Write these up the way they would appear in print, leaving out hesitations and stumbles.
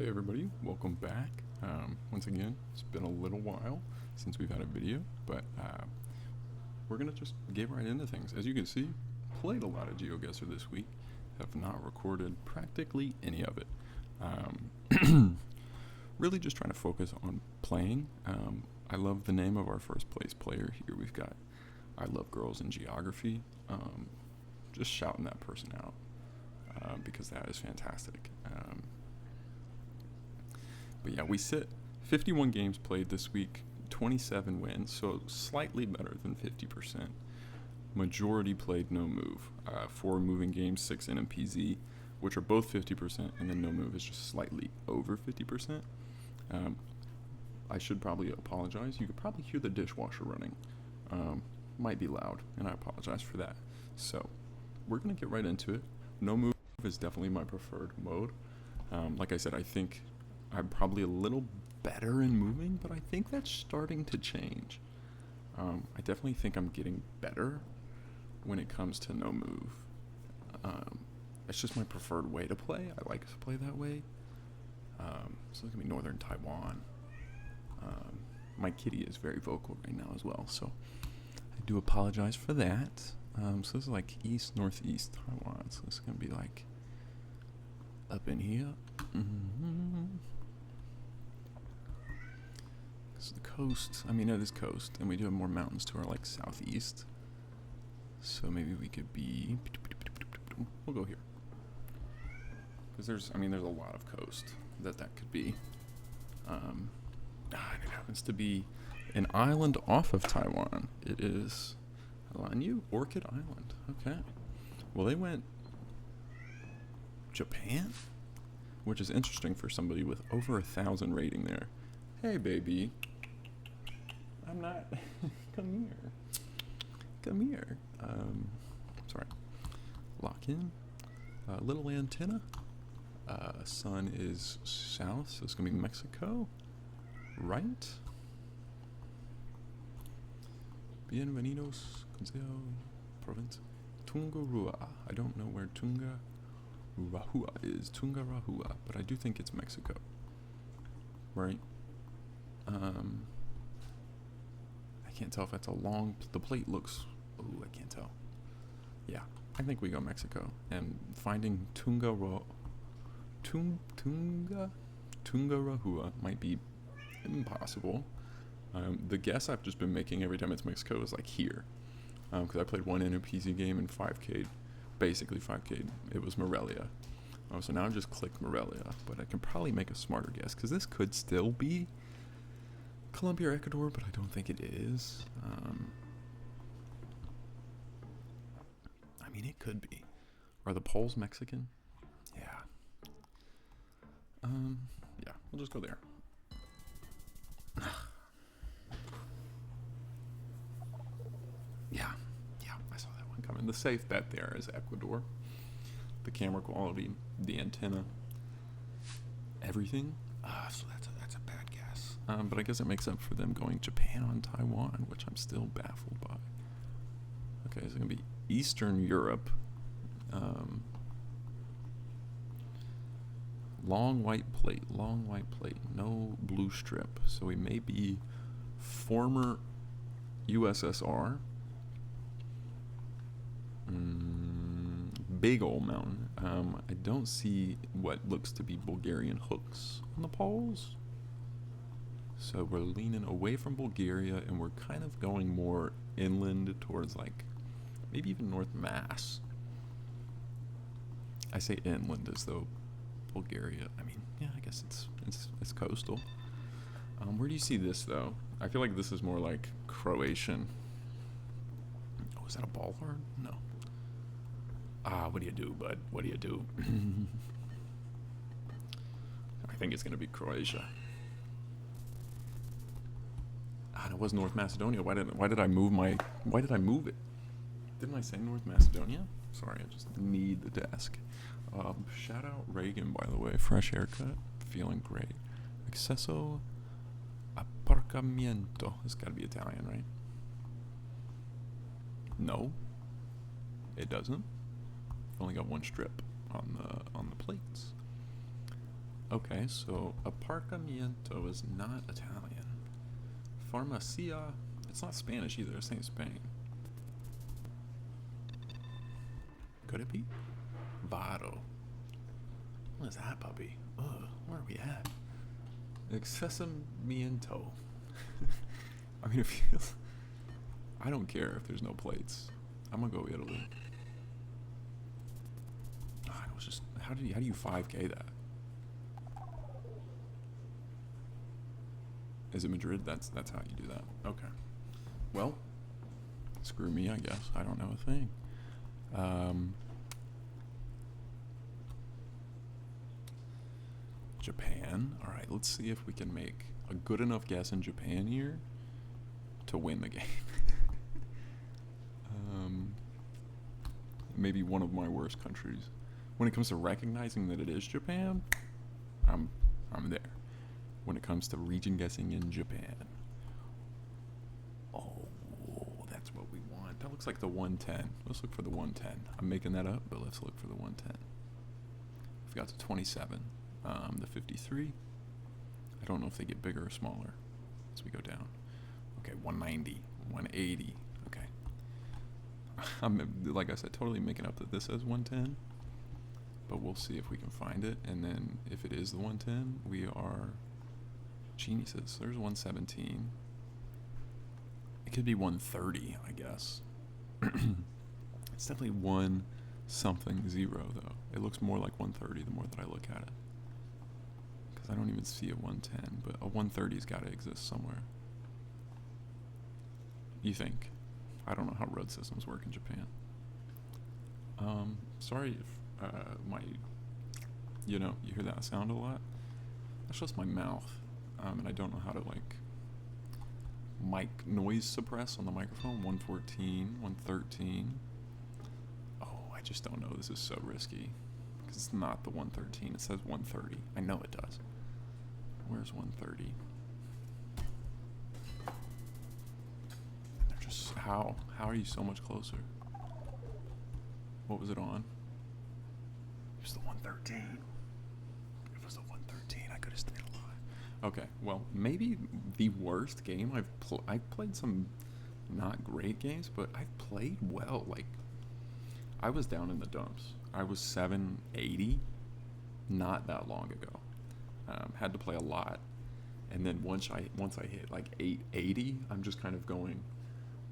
Hey everybody, welcome back. Once again, it's been a little while since we've had a video, but we're gonna just get right into things. As you can see, played a lot of Geoguessr this week, have not recorded practically any of it. Really just trying to focus on playing. I love the name of our first place player here. We've got I love girls in geography. Just shouting that person out because that is fantastic. But yeah, we sit 51 games played this week, 27 wins, so slightly better than 50%. Majority played no move. 4 moving games, 6 NMPZ, which are both 50%, and then no move is just slightly over 50%. I should probably apologize. You could probably hear the dishwasher running. Might be loud, and I apologize for that. So we're going to get right into it. No move is definitely my preferred mode. Like I said, I think I'm probably a little better in moving, but I think that's starting to change. I definitely think I'm getting better when it comes to no move. It's just my preferred way to play. I like to play that way. So it's going to be Northern Taiwan. My kitty is very vocal right now as well, so I do apologize for that. So this is like east, northeast Taiwan, so this is going to be like up in here. This is the coast. I mean, it is coast, and we do have more mountains to our like southeast. So maybe we could be. We'll go here, because there's a lot of coast that could be. It happens to be an island off of Taiwan. It is Lanyu Orchid Island. Okay. Well, they went Japan, which is interesting for somebody with over 1,000 rating there. Hey, baby. I'm not. Come here. Come here. Sorry. Lock in. Little antenna. Sun is south, so it's going to be Mexico. Right? Bienvenidos, Consejo Province. Tungarua. I don't know where Tungarahua is. Tungarahua, but I do think it's Mexico. Right? I can't tell if that's a long. The plate looks. Ooh, I can't tell. Yeah, I think we go Mexico. And finding Tungarahua might be impossible. The guess I've just been making every time it's Mexico is like here, because I played one NOPZ game in 5K, basically 5K. It was Morelia. So now I've just clicked Morelia, but I can probably make a smarter guess because this could still be Colombia or Ecuador, but I don't think it is. I mean, it could be. Are the Poles Mexican? Yeah. Yeah, we'll just go there. Yeah, I saw that one coming. The safe bet there is Ecuador. The camera quality, the antenna, everything. So that's a bad guess. But I guess it makes up for them going Japan on Taiwan, which I'm still baffled by. Okay, so it's gonna be Eastern Europe. Long white plate, no blue strip. So we may be former USSR. Big old mountain. I don't see what looks to be Bulgarian hooks on the poles. So we're leaning away from Bulgaria and we're kind of going more inland towards like maybe even North Mass. I say inland as though Bulgaria. I mean, yeah, I guess it's coastal. Where do you see this though? I feel like this is more like Croatian. Oh, is that a bollard? No. What do you do, bud? What do you do? I think it's gonna be Croatia. It was North Macedonia. Why did I move it? Didn't I say North Macedonia? Sorry, I just need the desk. Shout out Reagan, by the way. Fresh haircut. Feeling great. Accesso apparcamento. It's gotta be Italian, right? No. It doesn't. Only got one strip on the plates. Okay, so aparcamiento is not Italian. Farmacia, it's not Spanish either. It's saying Spain. Could it be? Vado. What is that, puppy? Ugh, where are we at? Accesamiento. I mean, it feels. I don't care if there's no plates. I'm gonna go Italy. Ah, it was just. How do you 5K that? Is it Madrid? That's how you do that. Okay. Well, screw me, I guess. I don't know a thing. Japan. All right, let's see if we can make a good enough guess in Japan here to win the game. Maybe one of my worst countries. When it comes to recognizing that it is Japan, I'm there. When it comes to region guessing in Japan, oh, that's what we want. That looks like the 110. Let's look for the 110. I'm making that up, but let's look for the 110. We've got the 27, the 53. I don't know if they get bigger or smaller as we go down. Okay, 190, 180. Okay. I'm, like I said, totally making up that this says 110, but we'll see if we can find it. And then if it is the 110, we are geniuses. There's 117. It could be 130, I guess. It's definitely 1 something 0 though. It looks more like 130 the more that I look at it, because I don't even see a 110, but a 130's got to exist somewhere. You think? I don't know how road systems work in Japan. Sorry if you hear that sound a lot. That's just my mouth, and I don't know how to mic noise suppress on the microphone. 114, 113. Oh, I just don't know. This is so risky because it's not the 113. It says 130. I know it does. Where's 130? How are you so much closer? What was it on? It was the 113. If it was the 113, I could have stayed alive. Okay, well, maybe the worst game I've played some not great games, but I've played well. Like, I was down in the dumps. I was 780 not that long ago. Had to play a lot, and then once I hit like 880, I'm just kind of going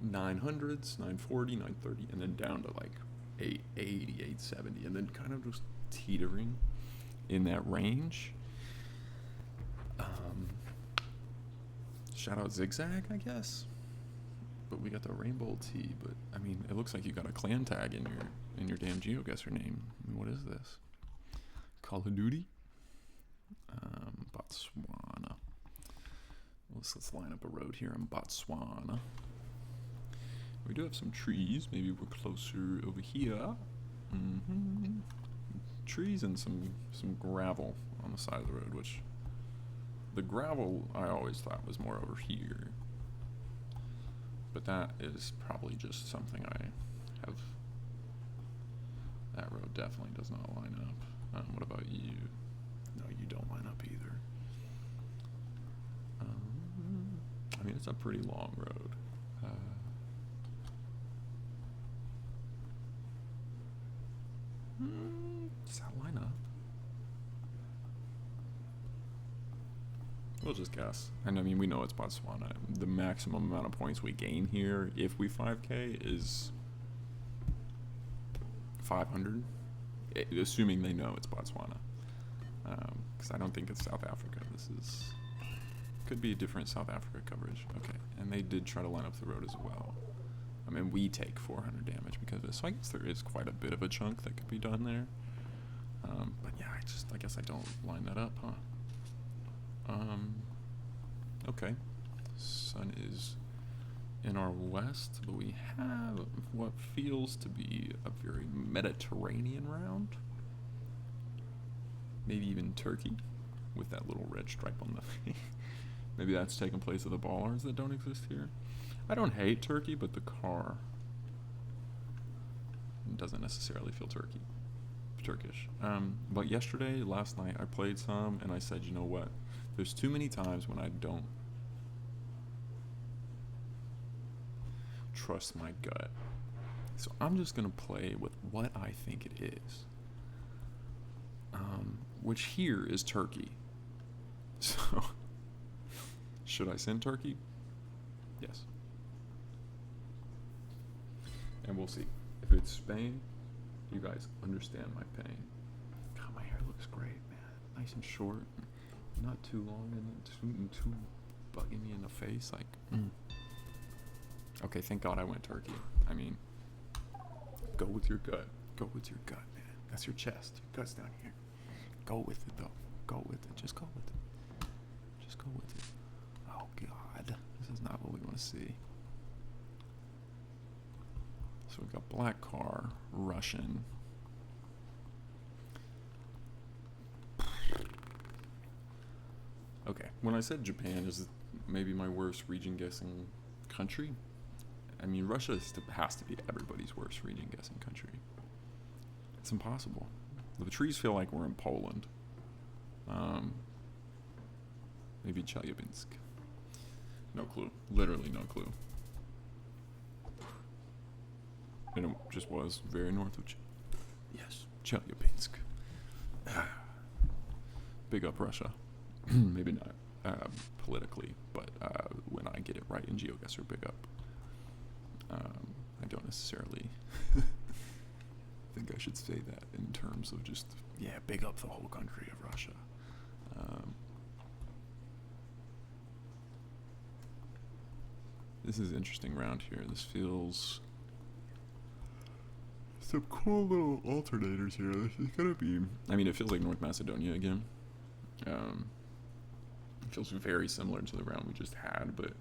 900s, 940, 930, and then down to like 880, 870, and then kind of just teetering in that range. Shout out Zigzag, I guess. But we got the Rainbow T. But I mean, it looks like you got a clan tag in your damn Geoguessr name. I mean, what is this? Call of Duty. Botswana. Let's line up a road here in Botswana. We do have some trees. Maybe we're closer over here. Trees and some gravel on the side of the road, which the gravel I always thought was more over here. But that is probably just something I have. That road definitely does not line up. What about you? No, you don't line up either. I mean, it's a pretty long road. Does that line up? We'll just guess. And I mean, we know it's Botswana. The maximum amount of points we gain here, if we 5K, is 500. Assuming they know it's Botswana. Because I don't think it's South Africa. Could be a different South Africa coverage. Okay, and they did try to line up the road as well. I mean, we take 400 damage because of this, so I guess there is quite a bit of a chunk that could be done there. But yeah, I guess I don't line that up, huh? Okay. Sun is in our west, but we have what feels to be a very Mediterranean round. Maybe even Turkey, with that little red stripe on the Maybe that's taking place of the ballers that don't exist here. I don't hate Turkey, but the car doesn't necessarily feel Turkey. Turkish. But yesterday, last night, I played some, and I said, you know what? There's too many times when I don't trust my gut. So I'm just gonna play with what I think it is. Which here is Turkey. So, should I send Turkey? Yes. And we'll see. If it's Spain, you guys understand my pain. God, my hair looks great, man. Nice and short. Not too long and too bugging me in the face. Like, Okay, thank God I went Turkey. I mean, go with your gut. Go with your gut, man. That's your chest. Your gut's down here. Go with it, though. Go with it. Just go with it. Just go with it. Oh, God. This is not what we want to see. So we've got black car, Russian. Okay, when I said Japan is maybe my worst region guessing country, I mean Russia has to be everybody's worst region guessing country. It's impossible. The trees feel like we're in Poland. Maybe Chelyabinsk. No clue. Literally no clue. And it just was very north of yes, Chelyabinsk. Big up Russia. Maybe not politically, but when I get it right in Geoguessr, big up. I don't necessarily think I should say that in terms of just, big up the whole country of Russia. This is an interesting round here. This feels... some cool little alternators here. This is gonna be... I mean, it feels like North Macedonia again. It feels very similar to the round we just had, but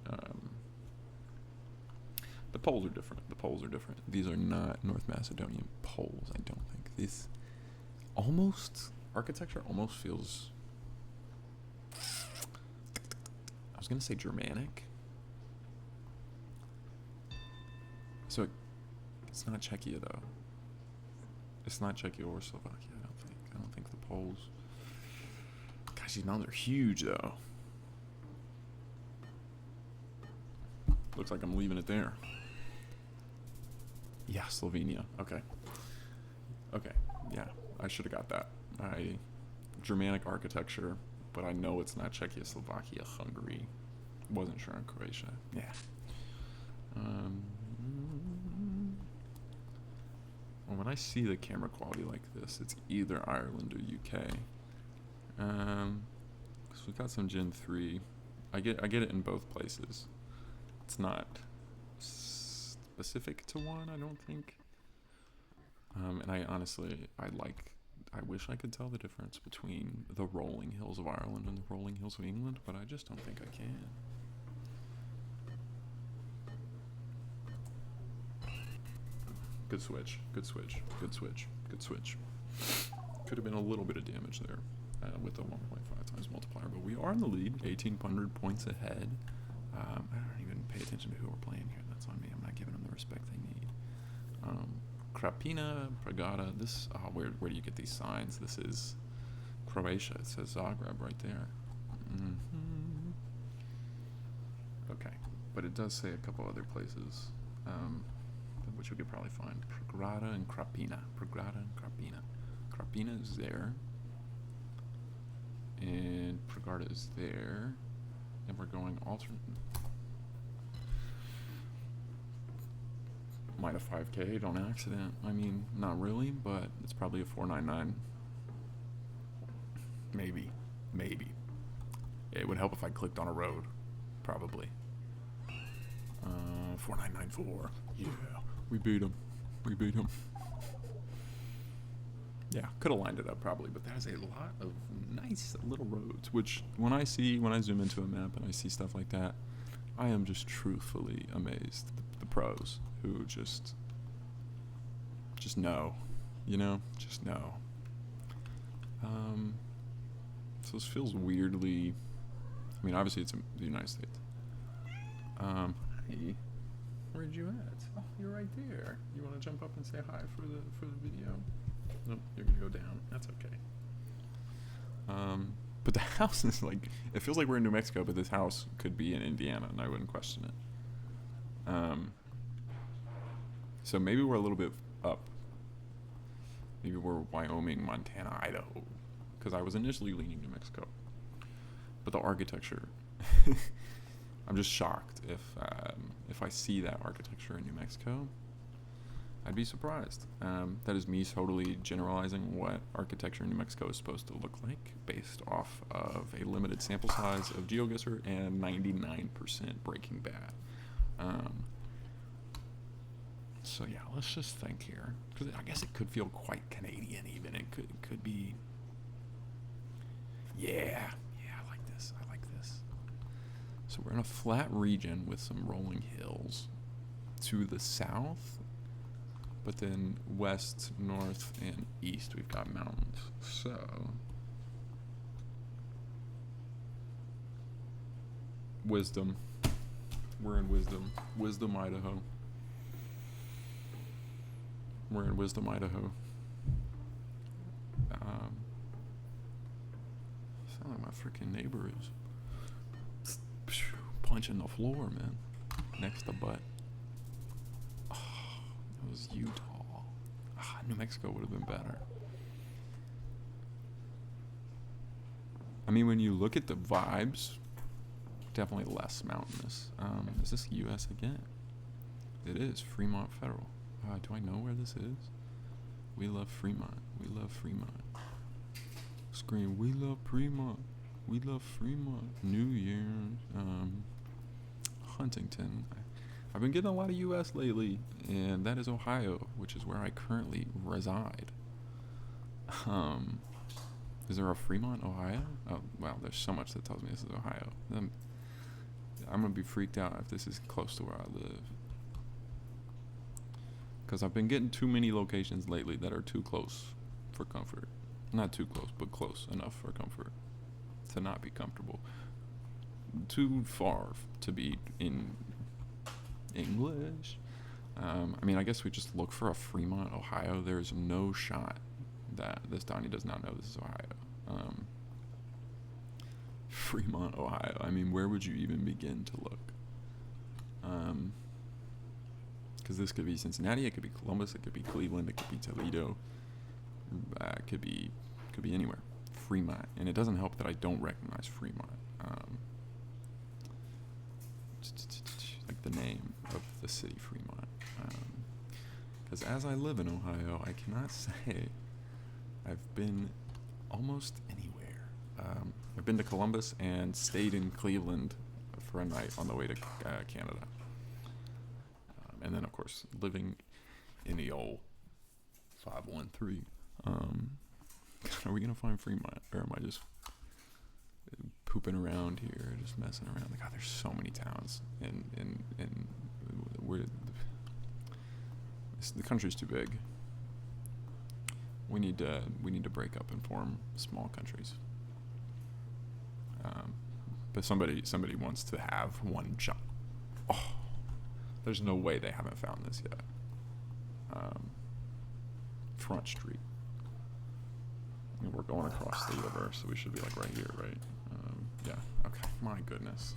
the poles are different. The poles are different. These are not North Macedonian poles, I don't think. This architecture almost feels... I was gonna say Germanic. So it's not Czechia though. It's not Czechia or Slovakia, I don't think the Poles. Gosh, these mountains are huge though. Looks like I'm leaving it there. Yeah, Slovenia. Okay. Yeah, I should have got that. Germanic architecture, but I know it's not Czechia, Slovakia, Hungary. Wasn't sure on Croatia. Yeah. Well, when I see the camera quality like this, it's either Ireland or UK. So we've got some Gen 3. I get it in both places. It's not specific to one, I don't think. And I wish I could tell the difference between the rolling hills of Ireland and the rolling hills of England, but I just don't think I can. Good switch. Could have been a little bit of damage there with the 1.5 times multiplier, but we are in the lead, 1,800 points ahead. I don't even pay attention to who we're playing here. That's on me. I'm not giving them the respect they need. Krapina, Pragata. This. Where do you get these signs? This is Croatia. It says Zagreb right there. Okay, but it does say a couple other places, which we could probably find. Pragata and Krapina. Krapina is there, and Pragata is there, and we're going alternate. Might have 5K'd on accident. I mean, not really, but it's probably a 499. Maybe. It would help if I clicked on a road. Probably. 4994. Yeah. We beat him. Yeah, could have lined it up probably, but that is a lot of nice little roads, which when I zoom into a map and I see stuff like that, I am just truthfully amazed. The pros who just know, just know. So this feels weirdly, I mean, obviously it's the United States. Hey, where'd you at? Oh, you're right there. You want to jump up and say hi for the video? Nope, you're gonna go down. That's okay. But the house is like, it feels like we're in New Mexico, but this house could be in Indiana, and I wouldn't question it. So maybe we're a little bit up. Maybe we're Wyoming, Montana, Idaho, because I was initially leaning New Mexico. But the architecture, I'm just shocked if I see that architecture in New Mexico. I'd be surprised. That is me totally generalizing what architecture in New Mexico is supposed to look like based off of a limited sample size of Geoguessr and 99% Breaking Bad. So yeah, let's just think here, because I guess it could feel quite Canadian even. It could be. Yeah, I like this. So we're in a flat region with some rolling hills to the south. But then west, north, and east, we've got mountains. So Wisdom. We're in Wisdom. Wisdom, Idaho. We're in Wisdom, Idaho. Sound like my freaking neighbor is punching the floor, man. Next to butt. It was Utah. New Mexico would have been better. I mean, when you look at the vibes, definitely less mountainous. Is this U.S. again? It is. Fremont Federal. Do I know where this is? We love Fremont. We love Fremont. Scream, we love Fremont. We love Fremont. New Year. Huntington. I've been getting a lot of U.S. lately, and that is Ohio, which is where I currently reside. Is there a Fremont, Ohio? Oh, well, there's so much that tells me this is Ohio. I'm going to be freaked out if this is close to where I live. Because I've been getting too many locations lately that are too close for comfort. Not too close, but close enough for comfort to not be comfortable. Too far to be in English. I mean, I guess we just look for a Fremont, Ohio. There's no shot that this Donnie does not know this is Ohio. Fremont, Ohio. I mean, where would you even begin to look? Because this could be Cincinnati, it could be Columbus, it could be Cleveland, it could be Toledo, it could be anywhere. Fremont, and it doesn't help that I don't recognize Fremont. Like the name of the city, Fremont. Because as I live in Ohio, I cannot say I've been almost anywhere. I've been to Columbus and stayed in Cleveland for a night on the way to Canada. And then, of course, living in the old 513. Are we going to find Fremont? Or am I just pooping around here, just messing around? God, there's so many towns. And the country's too big. We need to break up and form small countries. But somebody wants to have one job. Oh, there's no way they haven't found this yet. Front Street. I mean, we're going across the universe, so we should be like right here, right? Yeah. Okay. My goodness.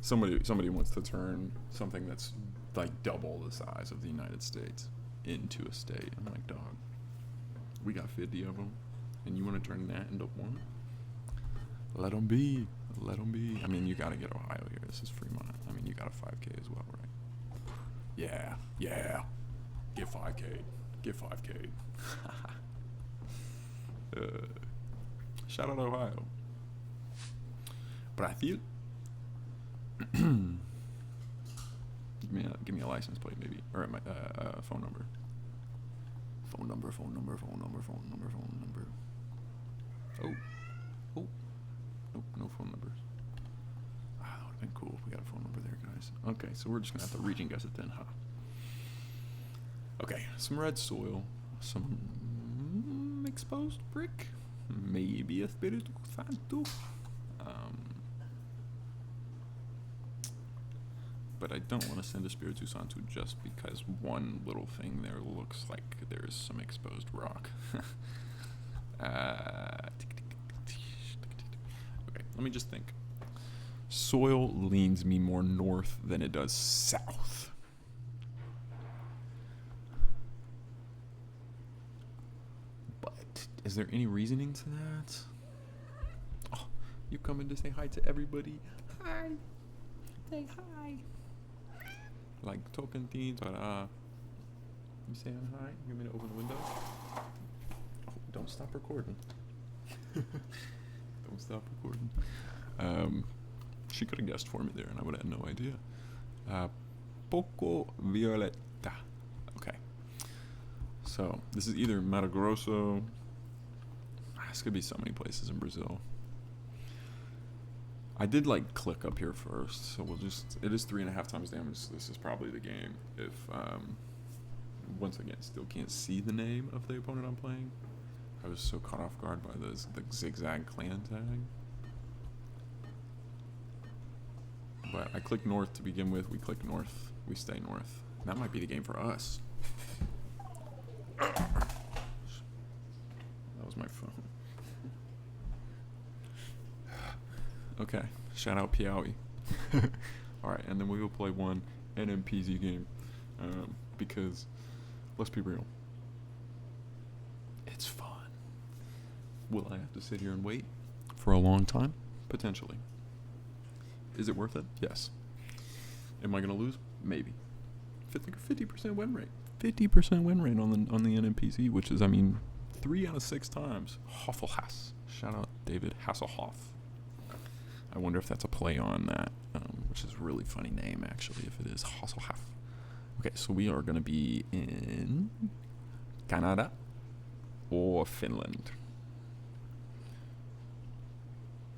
Somebody wants to turn something that's like double the size of the United States into a state. I'm like, dog, we got 50 of them, and you want to turn that into one? Let them be. Let them be. I mean, you got to get Ohio here. This is Fremont. I mean, you got a 5K as well, right? Yeah. Get 5K. Get 5K. Shout out Ohio. But I feel. Give me a license plate, maybe, or my phone number. Phone number. Oh. Nope, no phone numbers. That would have been cool if we got a phone number there, guys. Okay, so we're just gonna have to region guess it then, huh? Okay, some red soil, some exposed brick, maybe a Espiritu Santo. but I don't want to send a Spiritu Santo just because one little thing there looks like there's some exposed rock. Okay, let me just think. Soil leans me more north than it does south. But is there any reasoning to that? Oh, you coming to say hi to everybody? Hi. Say hi. Like talking things, but you saying hi? You want me to open the window? Oh, don't stop recording. Don't stop recording. She could have guessed for me there, and I would have had no idea. Poco Violetta. Okay. So this is either Mato Grosso. This could be so many places in Brazil. I did like click up here first, so we'll just. It is 3.5 times damage. So this is probably the game. If once again, still can't see the name of the opponent I'm playing. I was so caught off guard by the zigzag clan tag. But I click north to begin with. We click north. We stay north. That might be the game for us. That was my phone. Okay, shout out Piaui. Alright, and then we will play one NMPZ game. Because, let's be real, it's fun. Will I have to sit here and wait for a long time? Potentially. Is it worth it? Yes. Am I going to lose? Maybe. 50% win rate. 50% win rate on the NMPZ, which is, 3 out of 6 times. Hoffelhass. Shout out David Hasselhoff. I wonder if that's a play on that, which is a really funny name, actually, if it is Hasselhoff. Okay, so we are going to be in Canada or Finland.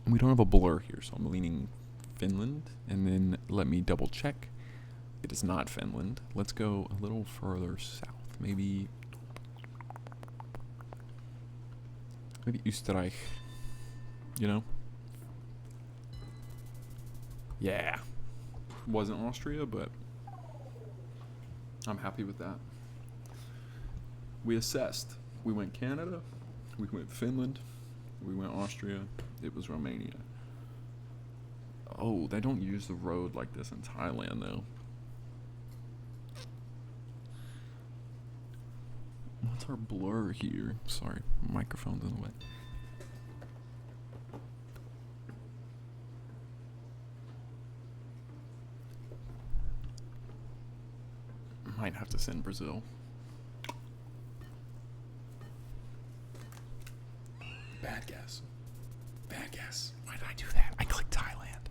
We don't have a blur here, so I'm leaning Finland, and then let me double check. It is not Finland. Let's go a little further south. Maybe Österreich, you know? Yeah. Wasn't Austria, but I'm happy with that. We assessed. We went Canada, we went Finland, we went Austria, it was Romania. Oh, they don't use the road like this in Thailand, though. What's our blur here? Sorry, microphone's in the way. Might have to send Brazil. Bad guess. Bad guess. Why did I do that? I clicked Thailand.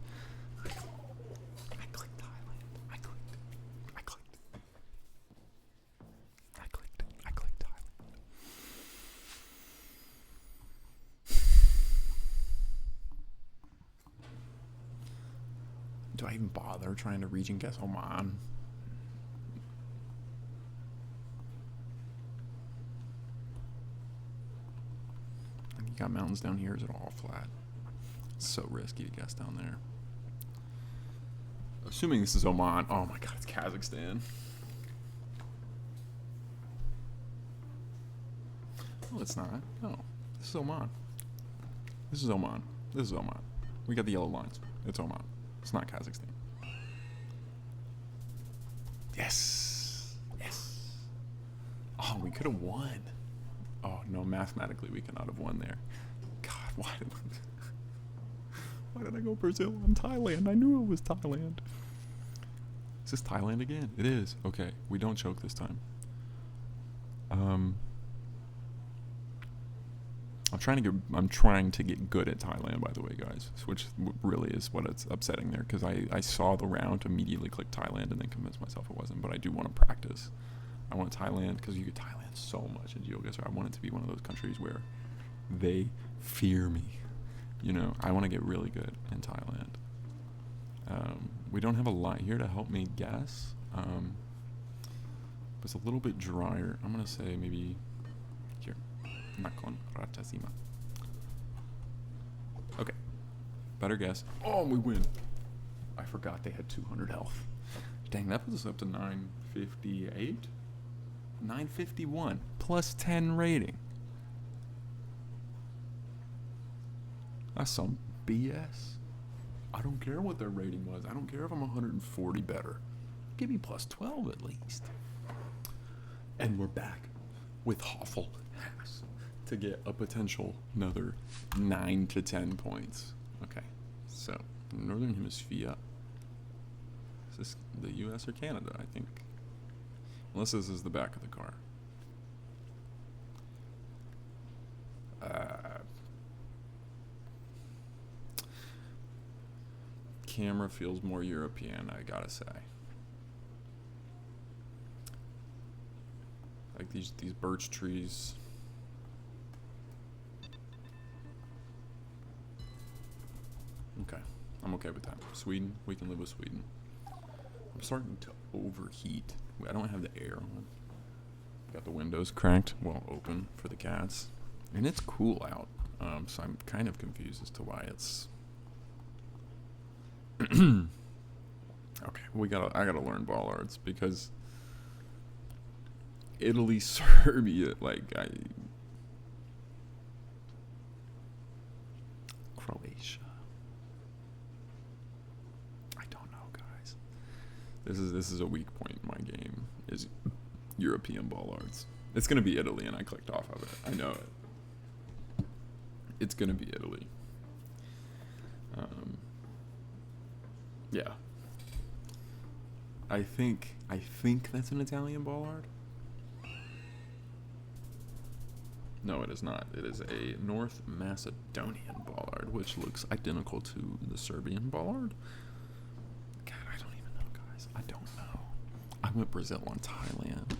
I clicked Thailand. I clicked Thailand. Do I even bother trying to region guess? Oh man. Got mountains down here. Is it all flat? It's so risky to guess down there. Assuming this is Oman. Oh my god, it's Kazakhstan. No, it's not. No, this is Oman. This is Oman. This is Oman. We got the yellow lines. It's Oman. It's not Kazakhstan. Yes. Yes. Oh, we could have won. Oh, no, mathematically we cannot have won there. God, why did I go Brazil on Thailand? I knew it was Thailand. Is this Thailand again? It is. Okay, we don't choke this time. I'm trying to get good at Thailand, by the way, guys, which really is what it's upsetting there, because I saw the round, immediately clicked Thailand, and then convinced myself it wasn't, but I do want to practice. I want Thailand, because you get Thailand so much in Geoguessr. I want it to be one of those countries where they fear me. You know, I want to get really good in Thailand. We don't have a lot here to help me guess. But it's a little bit drier. I'm going to say maybe here. Nakhon Ratchasima. Okay. Better guess. Oh, we win. I forgot they had 200 health. Dang, that puts us up to 958? 951 plus 10 rating. That's some BS. I don't care what their rating was. I don't care if I'm 140 better. Give me plus 12 at least. And we're back with Hoffel Hass to get a potential another 9 to 10 points. Okay, so Northern Hemisphere. Is this the US or Canada, I think? Unless this is the back of the car. Camera feels more European, I gotta say. Like these birch trees. Okay, I'm okay with that. Sweden, we can live with Sweden. I'm starting to overheat. I don't have the air on. Got the windows cracked, well, open for the cats. And it's cool out, so I'm kind of confused as to why it's... Okay, I gotta learn bollards because Italy, Serbia, Croatia. I don't know, guys. This is a weak point in my game. Is European bollards. It's gonna be Italy, and I clicked off of it. I know it. It's gonna be Italy. Yeah. I think that's an Italian bollard. No, it is not. It is a North Macedonian bollard, which looks identical to the Serbian bollard. God, I don't even know, guys. I don't know. I went Brazil on Thailand.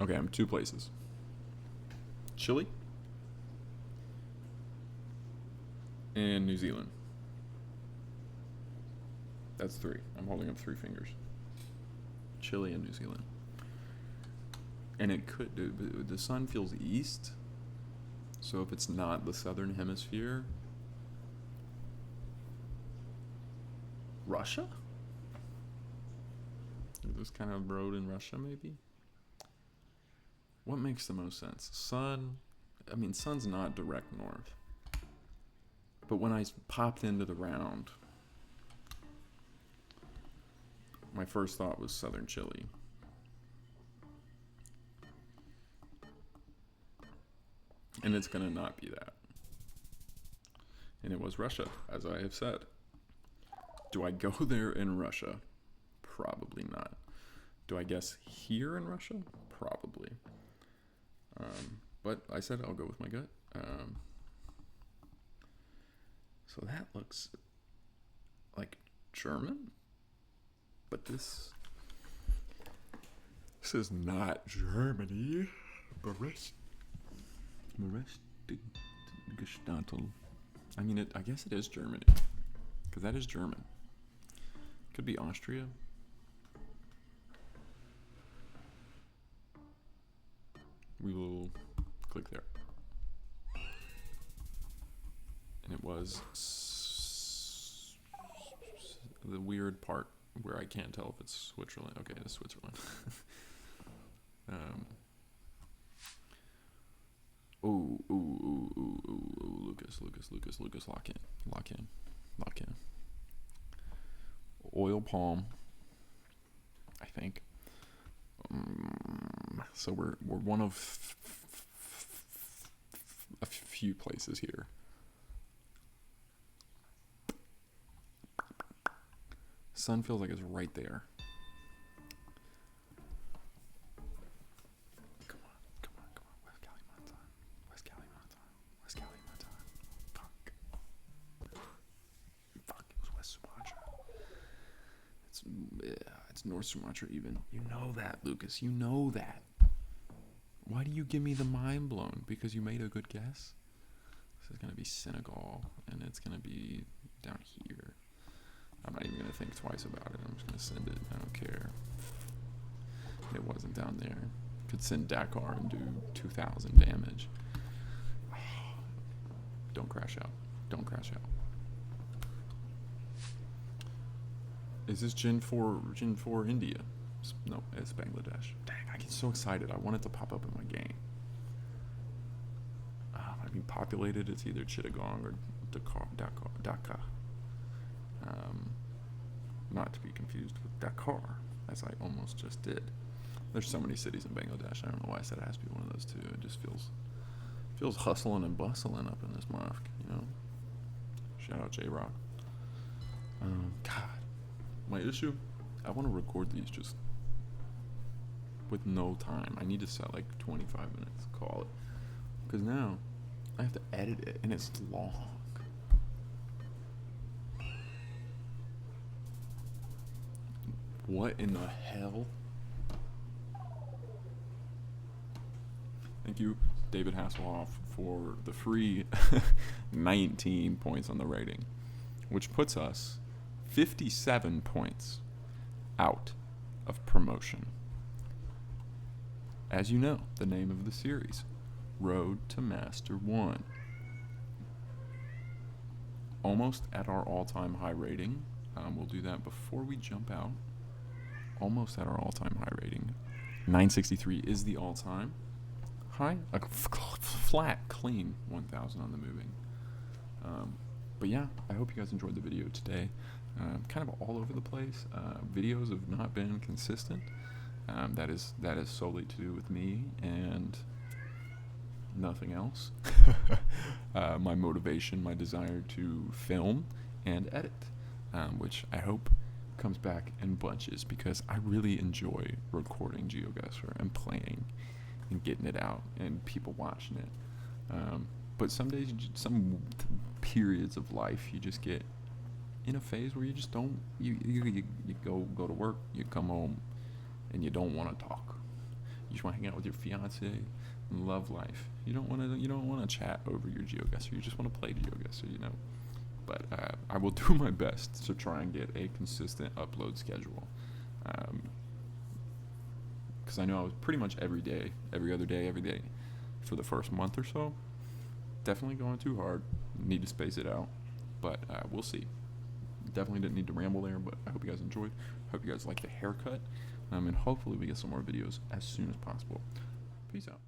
Okay, I'm 2 places. Chile and New Zealand. That's 3. I'm holding up 3 fingers. Chile and New Zealand. And it could do. The sun feels east. So if it's not the southern hemisphere, Russia? Is this kind of road in Russia, maybe? What makes the most sense? Sun. I mean, sun's not direct north. But when I popped into the round, my first thought was southern Chile. And it's going to not be that. And it was Russia, as I have said. Do I go there in Russia? Probably not. Do I guess here in Russia? Probably. But I said I'll go with my gut. So that looks like German. But this is not Germany. Gestatel. I mean, I guess it is Germany. Because that is German. Could be Austria. We will click there. And it was the weird part where I can't tell if it's Switzerland. Okay, it's Switzerland. Lucas, lock in. Oil palm, I think. So we're one of a few places here. Sun feels like it's right there. Come on. West Kalimantan. Fuck, it was West Sumatra. It's North Sumatra even. You know that, Lucas. You know that. Why do you give me the mind blown? Because you made a good guess? This is going to be Senegal, and it's going to be down here. I'm not even going to think twice about it. I'm just going to send it. I don't care. It wasn't down there. Could send Dakar and do 2,000 damage. Don't crash out. Don't crash out. Is this Gen 4 India? No, it's Bangladesh. Dang, I get so excited. I want it to pop up in my game. I mean, populated, it's either Chittagong or Dhaka. Not to be confused with Dakar, as I almost just did. There's so many cities in Bangladesh. I don't know why I said it has to be one of those two. It just feels hustling and bustling up in this mosque, you know? Shout out J-Rock. God, my issue, I want to record these just with no time. I need to set like 25 minutes, call it. Because now I have to edit it and it's long. What in the hell? Thank you, David Hasselhoff, for the free 19 points on the rating, which puts us 57 points out of promotion. As you know, the name of the series, Road to Master 1. Almost at our all-time high rating. We'll do that before we jump out. Almost at our all-time high rating. 963 is the all-time high. A flat, clean 1,000 on the moving. But yeah, I hope you guys enjoyed the video today. Kind of all over the place. Videos have not been consistent. That is solely to do with me and nothing else. My motivation, my desire to film and edit, which I hope comes back in bunches, because I really enjoy recording Geoguessr and playing and getting it out and people watching it. But some days, some periods of life, you just get in a phase where you just don't. You go to work, you come home, and you don't want to talk. You just want to hang out with your fiance and love life. You don't want to chat over your Geoguessr. You just want to play Geoguessr, you know. But I will do my best to try and get a consistent upload schedule. Because I know I was pretty much every day, every other day, every day for the first month or so. Definitely going too hard. Need to space it out. But we'll see. Definitely didn't need to ramble there, but I hope you guys enjoyed. Hope you guys like the haircut. And hopefully we get some more videos as soon as possible. Peace out.